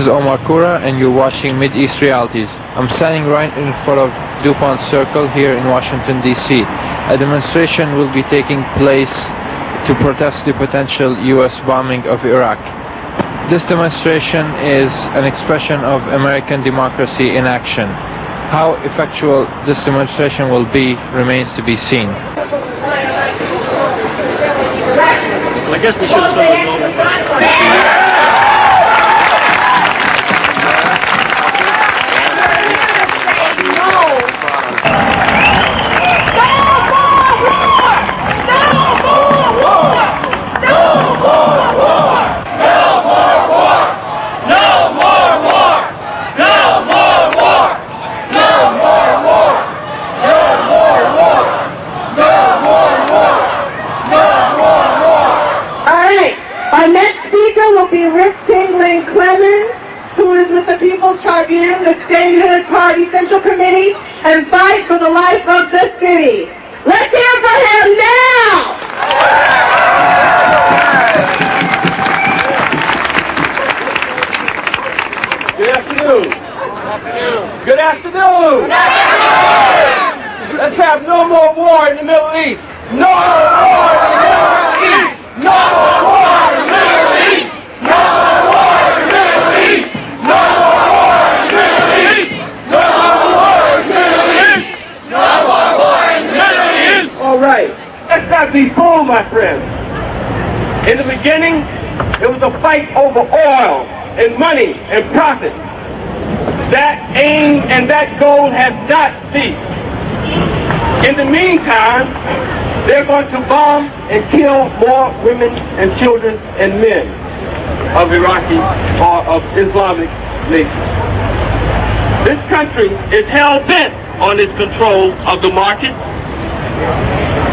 is Omar Kura, and you're watching Mid-East Realities. I'm standing right in front of DuPont Circle here in Washington, D.C. A demonstration will be taking place to protest the potential U.S. bombing of Iraq. This demonstration is an expression of American democracy in action. How effectual this demonstration will be remains to be seen. Well, I guess we should have said Our next speaker will be Rick Tingling Clemens, who is with the People's Tribune, the Statehood Party Central Committee, and Fight for the Life of the City. Let's hear for him now! Good afternoon. Good afternoon. Good afternoon. Let's have no more war in the Middle East. No more war in the Middle East. No more war in the Middle East. No more war in the Middle East. No more war in the Middle East. No more war in the Middle East. No more war in the Middle East. All right. Let's not be fooled, my friends. In the beginning, it was a fight over oil and money and profit. That aim and that goal has not ceased. In the meantime, they're going to bomb and kill more women and children and men of Iraqi or of Islamic nation. This country is hell-bent on its control of the market.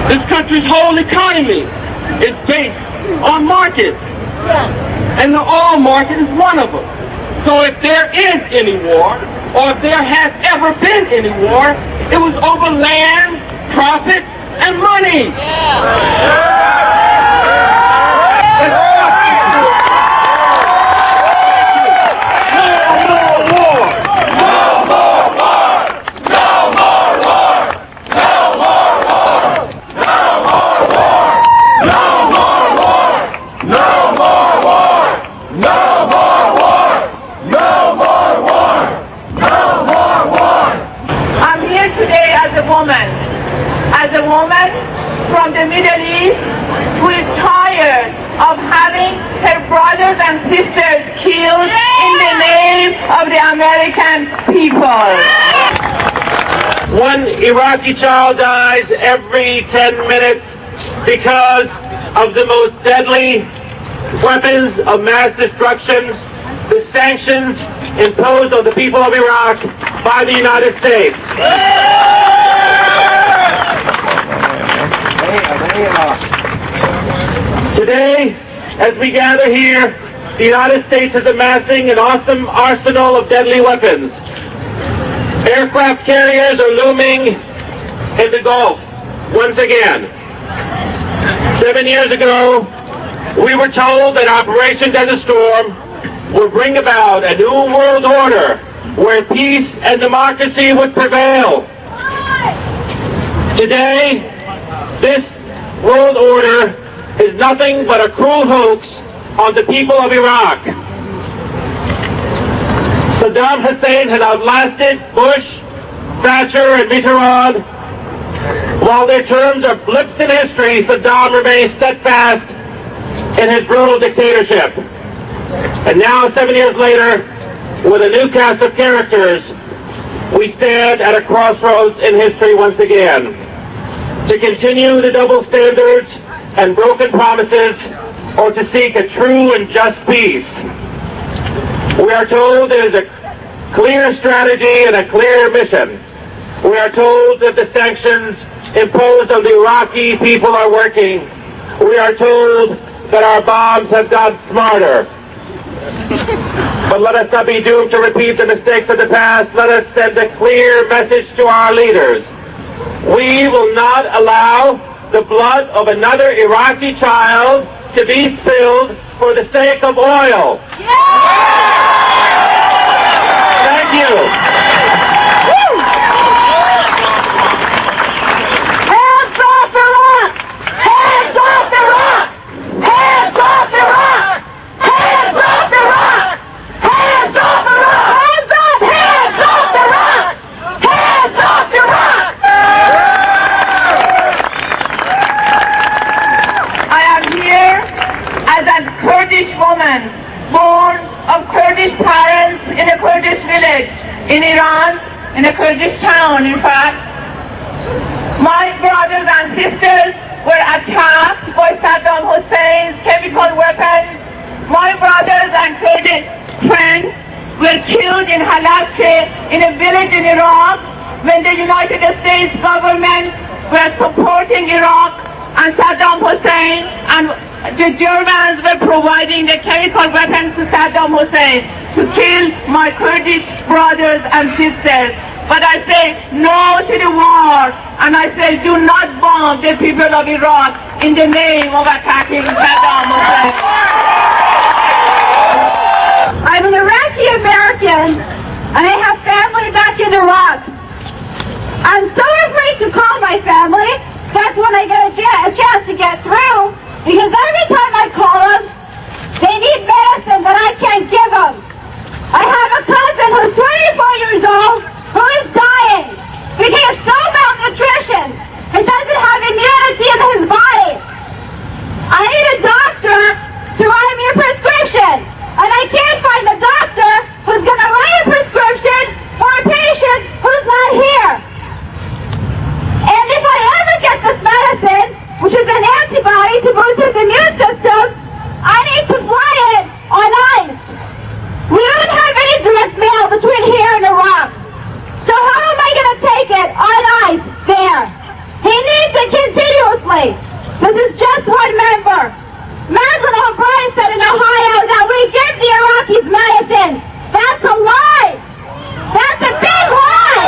This country's whole economy is based on markets. And the oil market is one of them. So if there is any war, or if there has ever been any war, it was over land, profits, and money. As a woman from the Middle East who is tired of having her brothers and sisters killed in the name of the American people. One Iraqi child dies every 10 minutes because of the most deadly weapons of mass destruction, the sanctions imposed on the people of Iraq by the United States. Today, as we gather here, the United States is amassing an awesome arsenal of deadly weapons. Aircraft carriers are looming in the Gulf once again. 7 years ago, we were told that Operation Desert Storm would bring about a new world order where peace and democracy would prevail. Today, this world order is nothing but a cruel hoax on the people of Iraq. Saddam Hussein has outlasted Bush, Thatcher, and Mitterrand. While their terms are blips in history, Saddam remains steadfast in his brutal dictatorship. And now, 7 years later, with a new cast of characters, we stand at a crossroads in history once again. To continue the double standards and broken promises, or to seek a true and just peace. We are told there is a clear strategy and a clear mission. We are told that the sanctions imposed on the Iraqi people are working. We are told that our bombs have got smarter. But let us not be doomed to repeat the mistakes of the past. Let us send a clear message to our leaders. We will not allow the blood of another Iraqi child to be spilled for the sake of oil. Yeah! Thank you. Hands off Iraq! Hands off Iraq! Hands off Iraq! Hands off Iraq! Hands off Iraq! Hands off! Hands off Iraq! Hands off Iraq! I am here as a Kurdish woman, born of Kurdish parents in a Kurdish village in Iran, in a Kurdish town, in fact. My brothers and sisters were attacked by Saddam Hussein's chemical weapons. My brothers and Kurdish friends were killed in Halabja, in a village in Iraq, when the United States government were supporting Iraq and Saddam Hussein, and the Germans were providing the chemical weapons to Saddam Hussein to kill my Kurdish brothers and sisters. But I say no to the war, and I say do not bomb the people of Iraq in the name of attacking Saddam Hussein. I'm an Iraqi American, and I have family back in Iraq. I'm so afraid to call my family. That's when I get a chance to get through, because every time I call them, they need medicine that I can't give them. I have a cousin who's 24 years old who is dying because he has so malnutrition and doesn't have immunity in his body. I need a doctor to write me a prescription, and I can't find a doctor who's going to write a prescription for a patient who's not here. And if I ever get this medicine, which is an antibody to boost his immune system, I need to fly it on ice. We don't have any direct mail between here and Iraq. So how am I going to take it on ice there? He needs it continuously. This is just one member. Imagine how Brian said in Ohio that we give the Iraqis medicine. That's a lie. That's a big lie.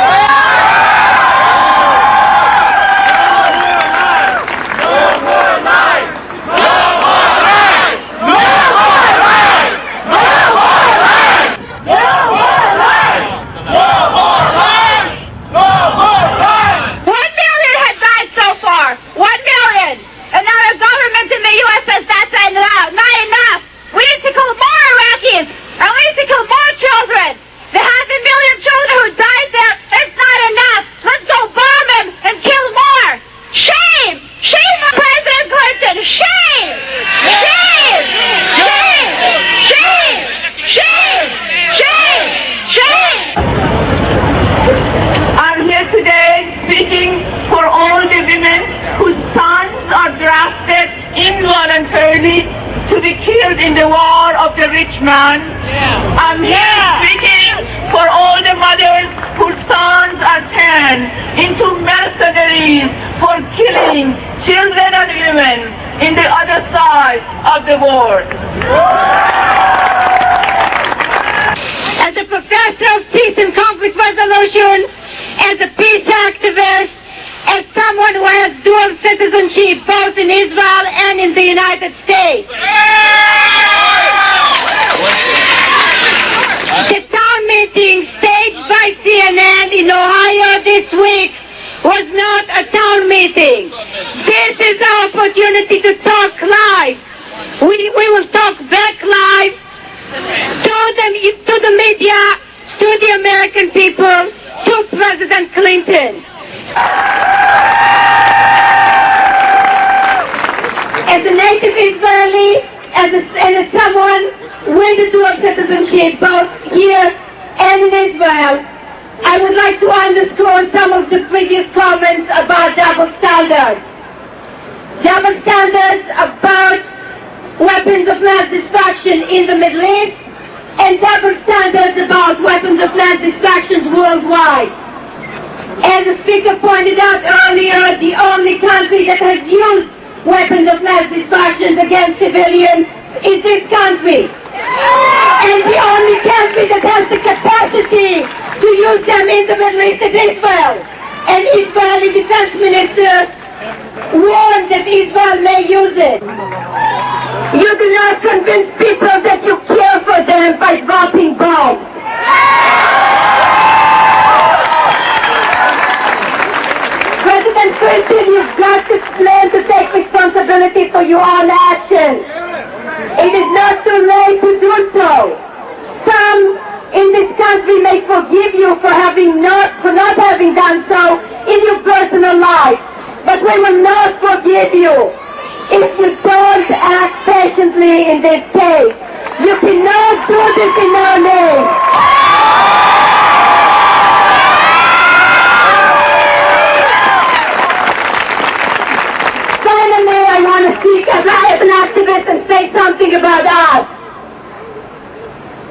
To be killed in the war of the rich man. I'm here speaking for all the mothers whose sons are turned into mercenaries for killing children and women in the other side of the world. As a professor of peace and conflict resolution, as a peace activist, as someone who has dual citizenship both in Israel and in the United States. The town meeting staged by CNN in Ohio this week was not a town meeting. This is our opportunity to talk live. We will talk back live to the media, to the American people, to President Clinton. As a native Israeli, as someone with a dual citizenship, both here and in Israel, I would like to underscore some of the previous comments about double standards. Double standards about weapons of mass destruction in the Middle East, and double standards about weapons of mass destruction worldwide. As the speaker pointed out earlier, the only country that has used weapons of mass destruction against civilians is this country. And the only country that has the capacity to use them in the Middle East is Israel. And Israeli defense minister warned that Israel may use it. You do not convince people that you care for them by dropping bombs. President Clinton, you've got to plan to take responsibility for your own actions. It is not too late to do so. Some in this country may forgive you for not having done so in your personal life, but we will not forgive you if you don't act patiently in this case. You cannot do this in our name. Finally, I want to speak as an activist and say something about us.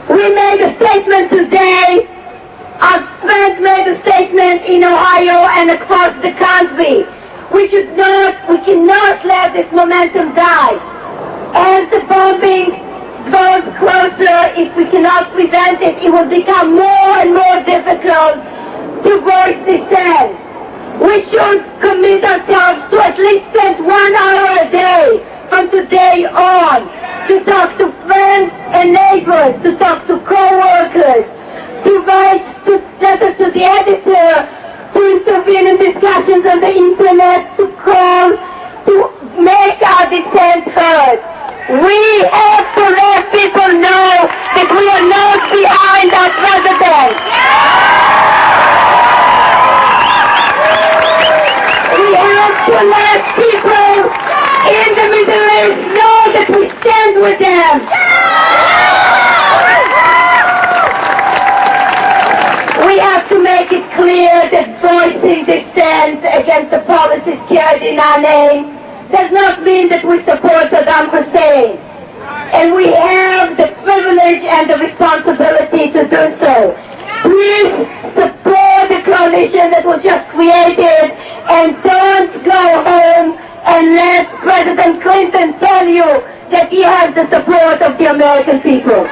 We made a statement today. Our friends made a statement in Ohio and across the country. We cannot let this momentum die. As the bombing draws closer, if we cannot prevent it, it will become more and more difficult to voice dissent. We should commit ourselves to at least spend 1 hour a day from today on to talk to friends and neighbors, to talk to co-workers, to write letters to the editor, to intervene in discussions on the internet, to call, to make our dissent heard. We have to let people know that we are not behind our president. We have to let people in the Middle East know that we stand with them. We have to make it clear that voicing dissent against the policies carried in our name does not mean that we support Saddam Hussein. And we have the privilege and the responsibility to do so. Please support the coalition that was just created and don't go home and let President Clinton tell you that he has the support of the American people.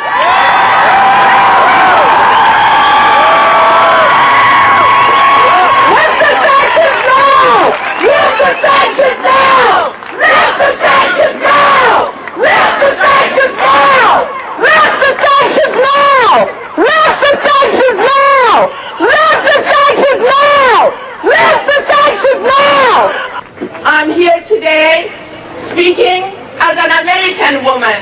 Let the sanctions now! Let the sanctions now! Let the sanctions now! Let the sanctions now! Let the sanctions now! Let the sanctions now! Let the sanctions now! Let the sanctions now! I'm here today speaking as an American woman,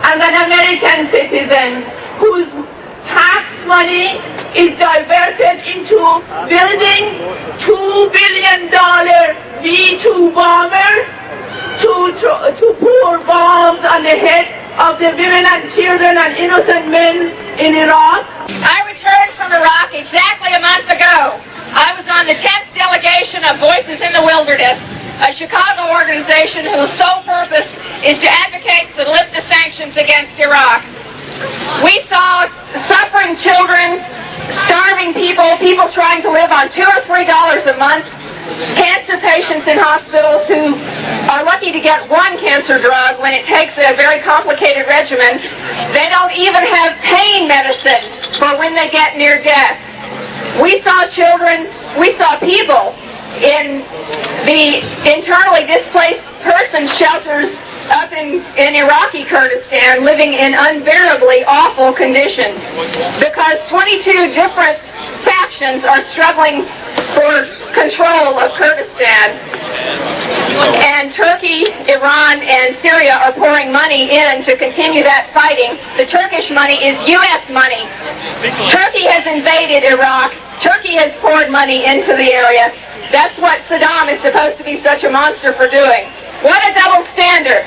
as an American citizen whose tax money is diverted into building $2 billion V-2 bombers to pour bombs on the head of the women and children and innocent men in Iraq. I returned from Iraq exactly a month ago. I was on the 10th delegation of Voices in the Wilderness, a Chicago organization whose sole purpose is to advocate for the lift of sanctions against Iraq. We saw suffering children, starving people trying to live on $2 or $3 a month, cancer patients in hospitals who are lucky to get one cancer drug when it takes a very complicated regimen. They don't even have pain medicine for when they get near death. We saw children, we saw people in the internally displaced person shelters up in Iraqi Kurdistan living in unbearably awful conditions because 22 different factions are struggling for control of Kurdistan. And Turkey, Iran, and Syria are pouring money in to continue that fighting. The Turkish money is U.S. money. Turkey has invaded Iraq. Turkey has poured money into the area. That's what Saddam is supposed to be such a monster for doing. What a double standard.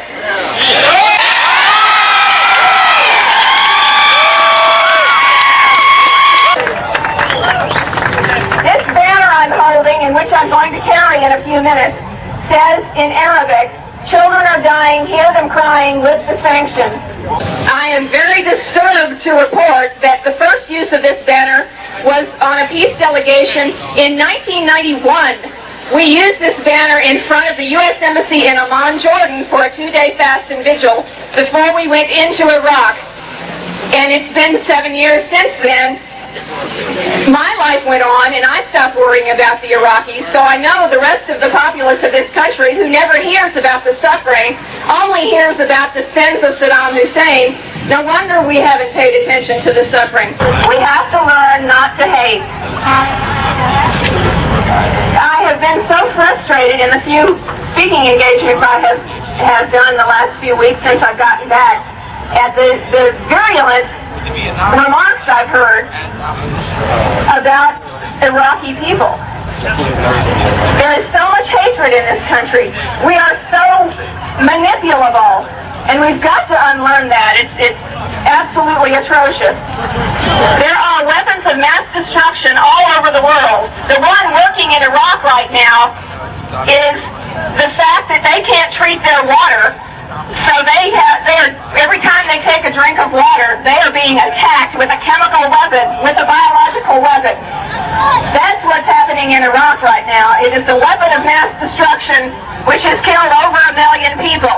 This banner I'm holding, and which I'm going to carry in a few minutes, says in Arabic, "Children are dying, hear them crying, lift the sanctions." I am very disturbed to report that the first use of this banner was on a peace delegation in 1991. We used this banner in front of the U.S. Embassy in Amman, Jordan for a 2-day fast and vigil before we went into Iraq. And it's been 7 years since then. My life went on and I stopped worrying about the Iraqis, so I know the rest of the populace of this country who never hears about the suffering, only hears about the sins of Saddam Hussein, No wonder we haven't paid attention to the suffering. We have to learn not to hate. I have been so frustrated in the few speaking engagements I have done the last few weeks since I've gotten back at the virulent remarks I've heard about Iraqi people. There is so much hatred in this country. We are so manipulable, and we've got to unlearn that. It's absolutely atrocious. There are weapons of mass destruction all over the world. The one working in Iraq right now is the fact that they can't treat their water. So every time they take a drink of water, they are being attacked with a chemical weapon, with a biological weapon. That's what's happening in Iraq right now. It is the weapon of mass destruction which has killed over 1 million people.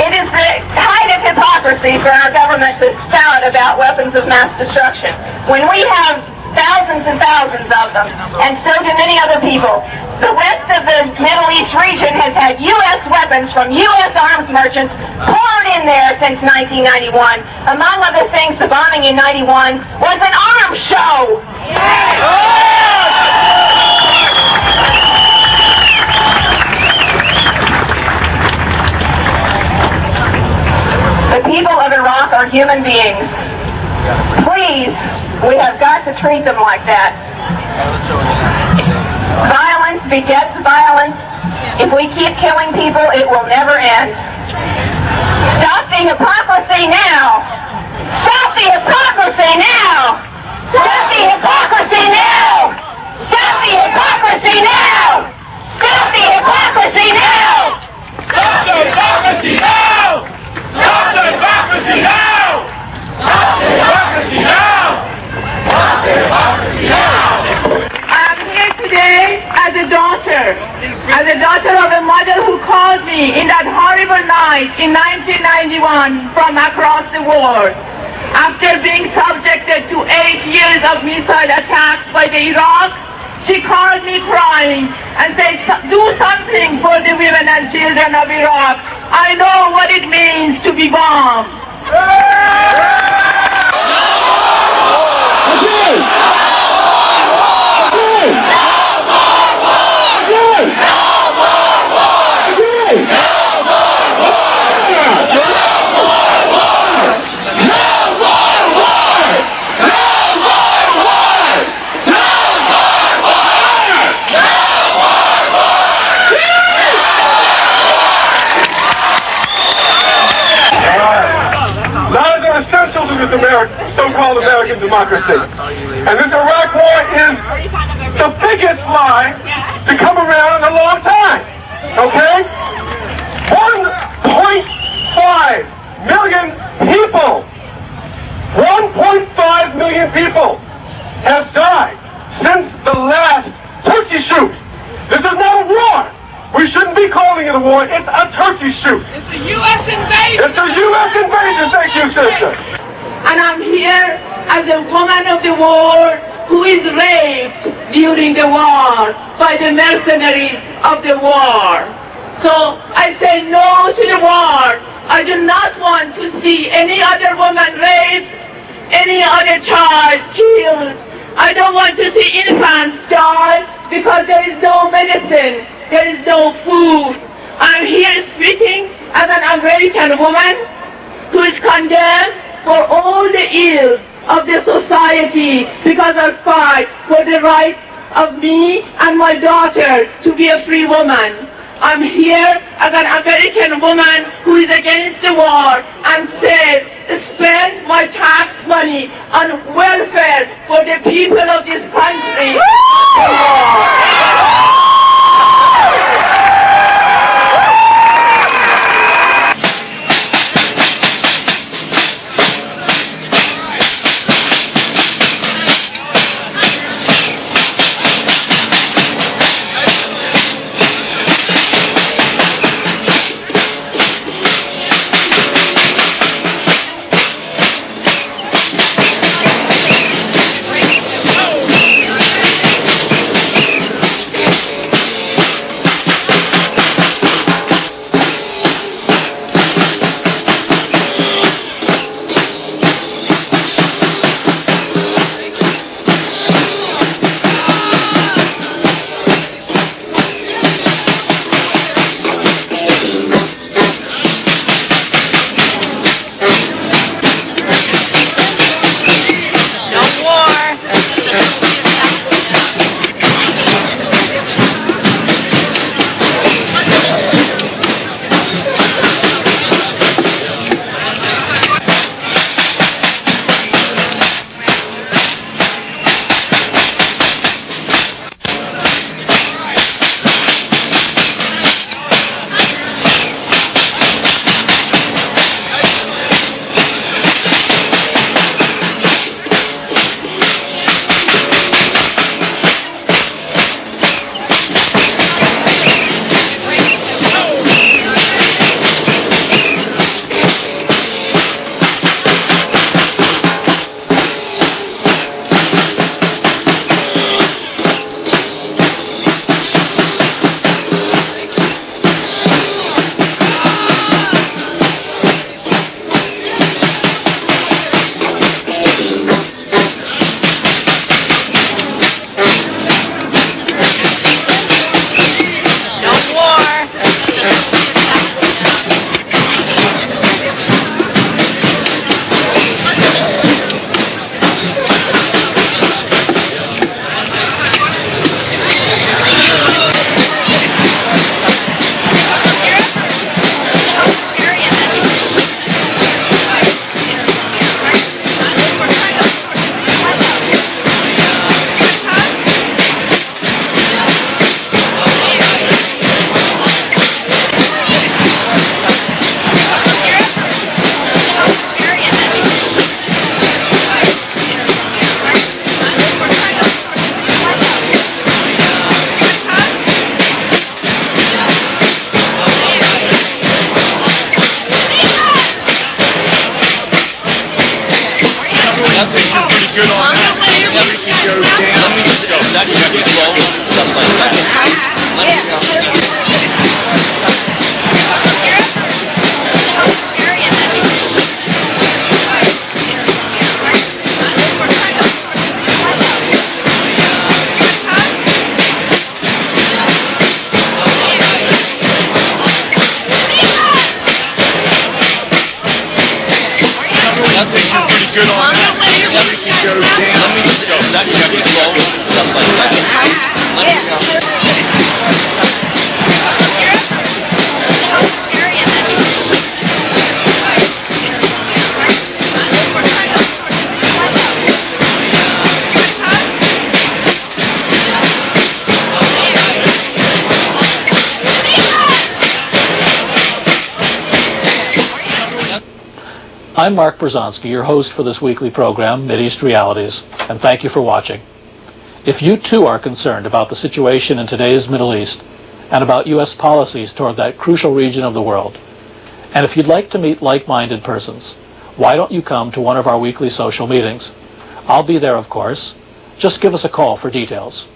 It is the height of hypocrisy for our government to spout about weapons of mass destruction when we have thousands and thousands of them, and so do many other people. The rest of the Middle East region has had U.S. weapons from U.S. arms merchants poured in there since 1991. Among other things, the bombing in 91 was an arms show. The people of Iraq are human beings. Please, we have got to treat them like that. Violence begets violence. If we keep killing people, it will never end. Stop the hypocrisy now! Stop the hypocrisy now! Stop the hypocrisy now! Stop the hypocrisy now! Stop the hypocrisy now! Stop the hypocrisy now! Stop the hypocrisy now! Stop the hypocrisy now! Stop the hypocrisy now! I'm here today as a daughter of a mother who called me in that horrible night in 1991 from across the world. After being subjected to 8 years of missile attacks by the Iraq, she called me crying and said, do something for the women and children of Iraq. I know what it means to be bombed. So-called American democracy. And this Iraq war is the biggest lie to come around in a long time. Okay? 1.5 million people, 1.5 million people have died since the last turkey shoot. This is not a war. We shouldn't be calling it a war. It's a turkey shoot. It's a U.S. invasion. It's a U.S. invasion. Thank you, sister. And I'm here as a woman of the war who is raped during the war by the mercenaries of the war. So I say no to the war. I do not want to see any other woman raped, any other child killed. I don't want to see infants die because there is no medicine, there is no food. I'm here speaking as an American woman who is condemned for all the ills of the society because I fight for the rights of me and my daughter to be a free woman. I'm here as an American woman who is against the war and said, spend my tax money on welfare for the people of this country. I'm Mark Bruzonsky, your host for this weekly program, Mideast Realities, and thank you for watching. If you too are concerned about the situation in today's Middle East and about U.S. policies toward that crucial region of the world, and if you'd like to meet like-minded persons, why don't you come to one of our weekly social meetings? I'll be there, of course. Just give us a call for details.